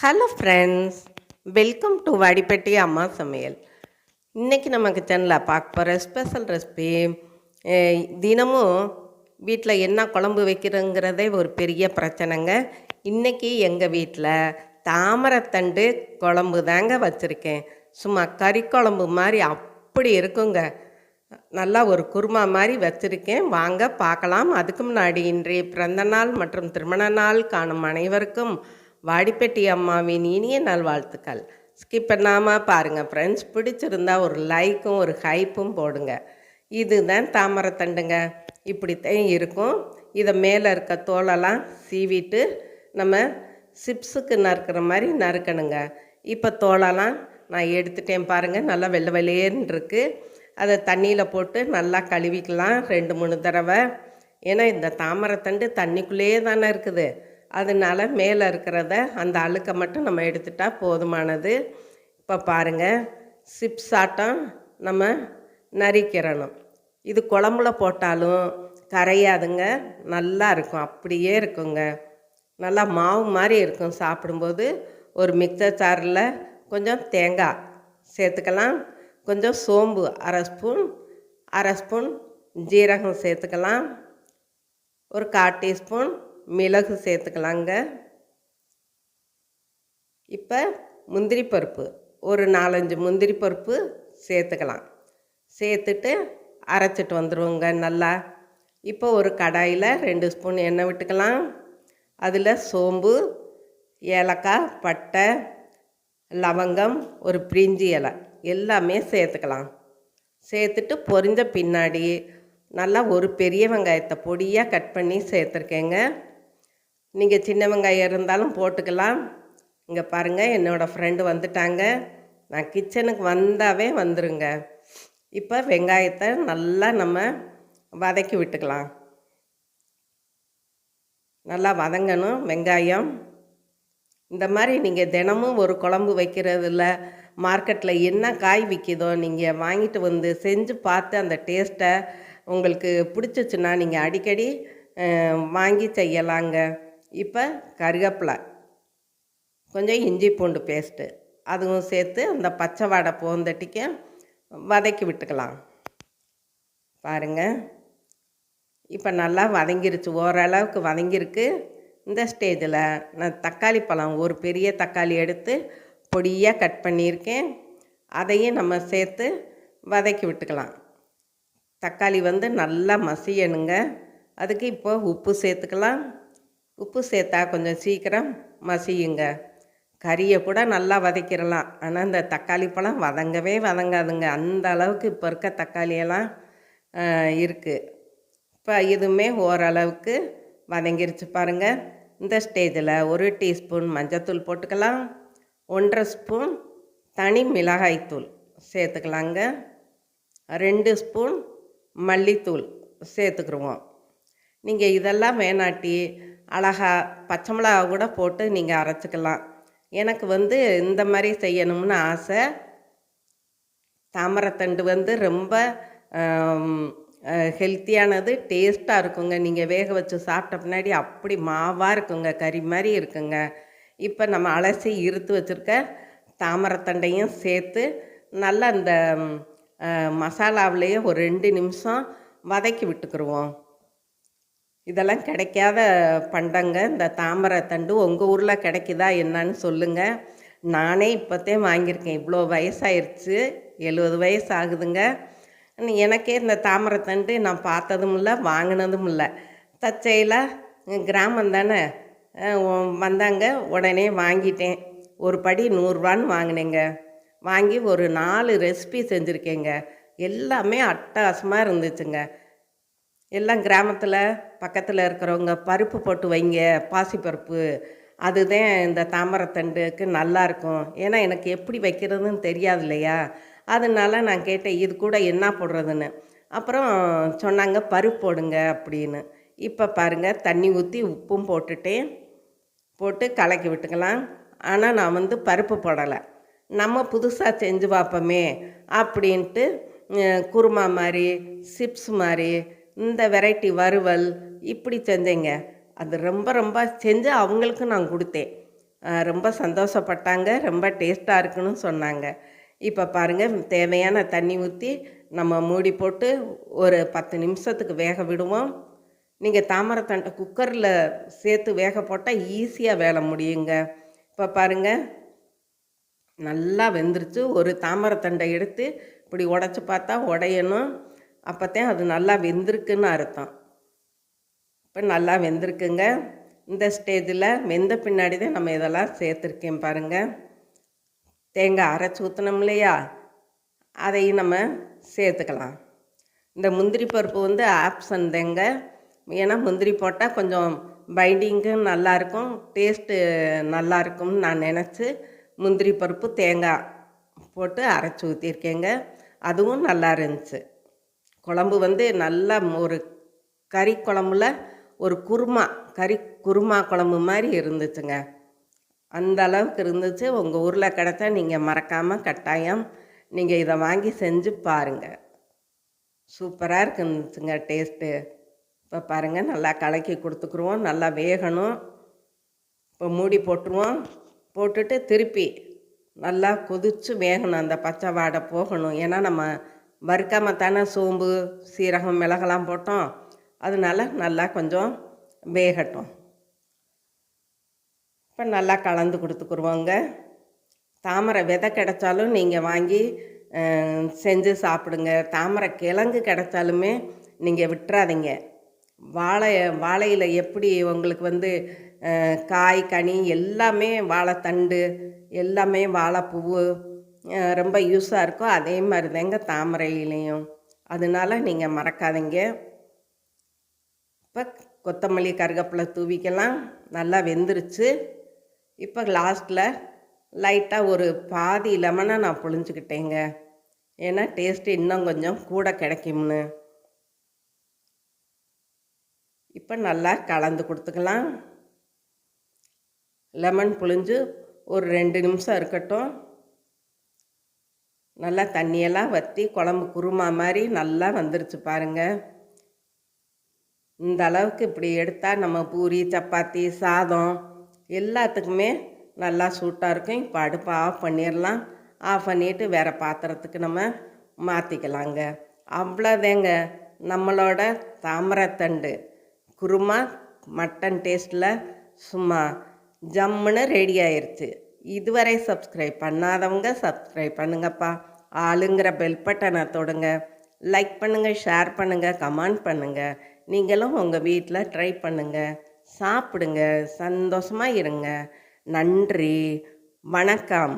Hello friends, welcome to Vadipatti அம்மா சமையல். இன்றைக்கி நம்ம கிச்சனில் பார்க்க போகிற ஸ்பெஷல் ரெசிபி, தினமும் வீட்டில் என்ன குழம்பு வைக்கிறோங்கிறதே ஒரு பெரிய பிரச்சனைங்க. இன்றைக்கி எங்கள் வீட்டில் தாமரைத்தண்டு குழம்பு தாங்க வச்சுருக்கேன். சும்மா கறி குழம்பு மாதிரி அப்படி இருக்குங்க. நல்லா ஒரு குருமா மாதிரி வச்சுருக்கேன். வாங்க பார்க்கலாம். அதுக்கு முன்னாடி இன்றைய பிறந்தநாள் மற்றும் திருமண நாள் காணும் அனைவருக்கும் வாடிப்பட்டி அம்மாவின் இனிய நல்வாழ்த்துக்கள். ஸ்கிப் பண்ணாமல் பாருங்கள் ஃப்ரெண்ட்ஸ். பிடிச்சிருந்தா ஒரு லைக்கும் ஒரு ஹைப்பும் போடுங்க. இதுதான் தாமரைத்தண்டுங்க. இப்படித்தான் இருக்கும். இதை மேலே இருக்க தோலெல்லாம் சீவிட்டு நம்ம சிப்ஸுக்கு நறுக்கிற மாதிரி நறுக்கணுங்க. இப்போ தோலெல்லாம் நான் எடுத்துட்டேன் பாருங்கள். நல்லா வெள்ளை வெள்ளையேன்னு இருக்குது. அதை தண்ணியில் போட்டு நல்லா கழுவிக்கலாம் 2-3 தடவை. ஏன்னா இந்த தாமரைத்தண்டு தண்ணிக்குள்ளேயே தானே இருக்குது. அதனால் மேலே இருக்கிறத அந்த அழுக்கை மட்டும் நம்ம எடுத்துட்டால் போதுமானது. இப்போ பாருங்கள், சிப்ஸ் ஆட்டம் நம்ம நறுக்கிறணும். இது குழம்புல போட்டாலும் கரையாதுங்க, நல்லா இருக்கும். அப்படியே இருக்குங்க, நல்லா மாவு மாதிரி இருக்கும். சாப்பிடும்போது ஒரு மிக்சர் ஜாரில் கொஞ்சம் தேங்காய் சேர்த்துக்கலாம், கொஞ்சம் சோம்பு அரை ஸ்பூன் ஜீரகம் சேர்த்துக்கலாம், ஒரு 1/4 டீஸ்பூன் மிளகு சேர்த்துக்கலாங்க. இப்போ முந்திரி பருப்பு ஒரு 4-5 முந்திரி பருப்பு சேர்த்துக்கலாம். சேர்த்துட்டு அரைச்சிட்டு வந்துடுவோங்க நல்லா. இப்போ ஒரு கடாயில் 2 ஸ்பூன் எண்ணெய் விட்டுக்கலாம். அதில் சோம்பு, ஏலக்காய், பட்டை, லவங்கம், ஒரு பிரிஞ்சி இலை எல்லாமே சேர்த்துக்கலாம். சேர்த்துட்டு பொரிஞ்ச பின்னாடி நல்லா ஒரு பெரிய வெங்காயத்தை பொடியாக கட் பண்ணி சேர்த்துருக்கேங்க. நீங்கள் சின்ன வெங்காயம் இருந்தாலும் போட்டுக்கலாம். இங்கே பாருங்கள், என்னோடய ஃப்ரெண்டு வந்துட்டாங்க. நான் கிச்சனுக்கு வந்தாவே வந்துருங்க. இப்போ வெங்காயத்தை நல்லா நம்ம வதக்கி விட்டுக்கலாம். நல்லா வதங்கணும் வெங்காயம். இந்த மாதிரி நீங்கள் தினமும் ஒரு குழம்பு வைக்கிறதில்ல, மார்க்கெட்டில் என்ன காய் விற்கிதோ நீங்கள் வாங்கிட்டு வந்து செஞ்சு பார்த்து அந்த டேஸ்ட்டை உங்களுக்கு பிடிச்சிச்சுன்னா நீங்கள் அடிக்கடி வாங்கி செய்யலாங்க. இப்போ கருவேப்பிலை, கொஞ்சம் இஞ்சி பூண்டு பேஸ்ட்டு அதுவும் சேர்த்து அந்த பச்சை வாடை போந்தட்டிக்க வதக்கி விட்டுக்கலாம். பாருங்கள், இப்போ நல்லா வதங்கிருச்சு, ஓரளவுக்கு வதங்கிருக்கு. இந்த ஸ்டேஜில் நான் தக்காளி பழம் ஒரு பெரிய தக்காளி எடுத்து பொடியாக கட் பண்ணியிருக்கேன். அதையும் நம்ம சேர்த்து வதக்கி விட்டுக்கலாம். தக்காளி நல்லா மசியணுங்க. அதுக்கு இப்போ உப்பு சேர்த்துக்கலாம். உப்பு சேர்த்தா கொஞ்சம் சீக்கிரம் மசியுங்க. கறியை கூட நல்லா வதக்கிடலாம், ஆனால் இந்த தக்காளி பழம் வதங்கவே வதங்காதுங்க. அந்த அளவுக்கு இப்போ இருக்க தக்காளியெல்லாம் இருக்குது. இப்போ இதுவுமே ஓரளவுக்கு வதங்கிருச்சு பாருங்கள். இந்த ஸ்டேஜில் 1 டீஸ்பூன் மஞ்சத்தூள் போட்டுக்கலாம், 1/2 ஸ்பூன் தனி மிளகாய்த்தூள் சேர்த்துக்கலாங்க, 2 ஸ்பூன் மல்லித்தூள் சேர்த்துக்குருவோம். நீங்கள் இதெல்லாம் வேணாட்டி அழகா பச்சை மிளகா கூட போட்டு நீங்கள் அரைச்சிக்கலாம். எனக்கு இந்த மாதிரி செய்யணும்னு ஆசை. தாமரைத்தண்டு ரொம்ப ஹெல்த்தியானது, டேஸ்ட்டாக இருக்குங்க. நீங்கள் வேக வச்சு சாப்பிட்ட பின்னாடி அப்படி மாவாக இருக்குங்க, கறி மாதிரி இருக்குங்க. இப்போ நம்ம அலசி இறுத்து வச்சுருக்க தாமரைத்தண்டையும் சேர்த்து நல்லா இந்த மசாலாவிலேயே ஒரு 2 நிமிஷம் வதக்கி விட்டுக்குருவோம். இதெல்லாம் கிடைக்காத பண்டங்க இந்த தாமரைத்தண்டு. உங்கள் ஊரில் கிடைக்குதா என்னன்னு சொல்லுங்கள். நானே இப்போத்தான் வாங்கியிருக்கேன். இவ்வளோ வயசாயிருச்சு, 70 வயசு ஆகுதுங்க. எனக்கே இந்த தாமரைத்தண்டு நான் பார்த்ததும் இல்லை, வாங்கினதும் இல்லை. தச்சையில் கிராமம் தானே, வந்தாங்க, உடனே வாங்கிட்டேன். ஒரு படி 100 ரூபான்னு வாங்கினேங்க. வாங்கி ஒரு 4 ரெசிபி செஞ்சுருக்கேங்க. எல்லாமே அட்டகாசமாக இருந்துச்சுங்க. எல்லாம் கிராமத்தில் பக்கத்தில் இருக்கிறவங்க பருப்பு போட்டு வைங்க, பாசிப்பருப்பு, அதுதான் இந்த தாமரைத்தண்டுக்கு நல்லாயிருக்கும். ஏன்னா எனக்கு எப்படி வைக்கிறதுன்னு தெரியாது இல்லையா, அதனால நான் கேட்டேன் இது கூட என்ன போடுறதுன்னு. அப்புறம் சொன்னாங்க பருப்பு போடுங்க அப்படின்னு. இப்போ பாருங்கள், தண்ணி ஊற்றி உப்பும் போட்டு கலக்கி விட்டுக்கலாம். ஆனால் நான் பருப்பு போடலை. நம்ம புதுசாக செஞ்சு பார்ப்போமே அப்படின்ட்டு குருமா மாதிரி, சிப்ஸ் மாதிரி, இந்த வெரைட்டி வறுவல் இப்படி செஞ்சேங்க. அது ரொம்ப ரொம்ப செஞ்சு அவங்களுக்கு நான் கொடுத்தேன். ரொம்ப சந்தோஷப்பட்டாங்க. ரொம்ப டேஸ்ட்டாக இருக்குன்னு சொன்னாங்க. இப்போ பாருங்கள், தேவையான தண்ணி ஊற்றி நம்ம மூடி போட்டு ஒரு 10 நிமிஷத்துக்கு வேக விடுவோம். நீங்கள் தாமரைத்தண்டை குக்கரில் சேர்த்து வேக போட்டால் ஈஸியாக வேலை முடியுங்க. இப்போ பாருங்கள், நல்லா வெந்துருச்சு. ஒரு தாமரைத்தண்டை எடுத்து இப்படி உடச்சி பார்த்தா உடையணும். அப்போத்தான் அது நல்லா வெந்திருக்குன்னு அர்த்தம். இப்போ நல்லா வெந்திருக்குங்க. இந்த ஸ்டேஜில் வெந்த பின்னாடி தான் நம்ம இதெல்லாம் சேர்த்துருக்கேன் பாருங்கள். தேங்காய் அரைச்சி ஊற்றினோம் இல்லையா, அதையும் நம்ம சேர்த்துக்கலாம். இந்த முந்திரி பருப்பு வந்து ஆப்ஷன் தாங்க. ஏன்னா முந்திரி போட்டால் கொஞ்சம் பைண்டிங்கும் நல்லாயிருக்கும், டேஸ்ட்டு நல்லாயிருக்கும்னு நான் நினச்சி முந்திரி பருப்பு தேங்காய் போட்டு அரைச்சி ஊற்றிருக்கேங்க. அதுவும் நல்லா இருந்துச்சு. குழம்பு வந்து நல்லா ஒரு கறி குழம்புல ஒரு கறி குருமா குழம்பு மாதிரி இருந்துச்சுங்க. அந்த அளவுக்கு இருந்துச்சு. உங்கள் ஊரில் கிடச்சா நீங்கள் மறக்காமல் கட்டாயம் நீங்கள் இதை வாங்கி செஞ்சு பாருங்கள். சூப்பராக இருக்குந்துச்சுங்க டேஸ்ட்டு. இப்போ பாருங்கள், நல்லா கலக்கி கொடுத்துக்குருவோம். நல்லா வேகணும். இப்போ மூடி போட்டுருவோம். போட்டுட்டு திருப்பி நல்லா கொதித்து வேகணும். அந்த பச்சை வாடை போகணும். ஏன்னா நம்ம வறுக்காமல் தானே சோம்பு, சீரகம், மிளகெல்லாம் போட்டோம். அதனால நல்லா கொஞ்சம் வேகட்டும். இப்போ நல்லா கலந்து கொடுத்துக்குருவோங்க. தாமரை விதை கிடைச்சாலும் நீங்கள் வாங்கி செஞ்சு சாப்பிடுங்க. தாமரை கிழங்கு கிடைச்சாலுமே நீங்கள் விட்டுறாதீங்க. வாழையில் எப்படி உங்களுக்கு வந்து காய், கனி எல்லாமே, வாழைத்தண்டு எல்லாமே, வாழைப்பூவு ரொம்ப யூஸாக இருக்கோ, அதே மாதிரி தாங்க தாமரையிலையும். அதனால நீங்கள் மறக்காதீங்க. இப்போ கொத்தமல்லி, கருவேப்பிலை தூவிக்கலாம். நல்லா வெந்துருச்சு. இப்போ லாஸ்ட்டில் லைட்டாக ஒரு பாதி லெமனை நான் புழிஞ்சிக்கிட்டேங்க. ஏன்னா டேஸ்ட்டு இன்னும் கொஞ்சம் கூட கிடைக்கும்னு. இப்போ நல்லா கலந்து கொடுத்துக்கலாம். லெமன் புழிஞ்சு ஒரு 2 நிமிஷம் இருக்கட்டும். நல்லா தண்ணியெல்லாம் வற்றி குழம்பு குருமா மாதிரி நல்லா வந்துருச்சு பாருங்கள். இந்த அளவுக்கு இப்படி எடுத்தால் நம்ம பூரி, சப்பாத்தி, சாதம் எல்லாத்துக்குமே நல்லா சூட்டாக இருக்கும். இப்போ அடுப்பை ஆஃப் பண்ணிடலாம். ஆஃப் பண்ணிவிட்டு வேறு பாத்திரத்துக்கு நம்ம மாற்றிக்கலாங்க. அவ்வளோதேங்க, நம்மளோட தாமரைத்தண்டு குருமா மட்டன் டேஸ்ட்டில் சும்மா ஜம்முன்னு ரெடி ஆயிடுச்சு. இதுவரை சப்ஸ்கிரைப் பண்ணாதவங்க சப்ஸ்கிரைப் பண்ணுங்கப்பா. ஆளுங்கிற பெல் பட்டனை தொடுங்க. லைக் பண்ணுங்கள், ஷேர் பண்ணுங்கள், கமெண்ட் பண்ணுங்கள். நீங்களும் உங்கள் வீட்டில் ட்ரை பண்ணுங்கள், சாப்பிடுங்க, சந்தோஷமாக இருங்க. நன்றி, வணக்கம்.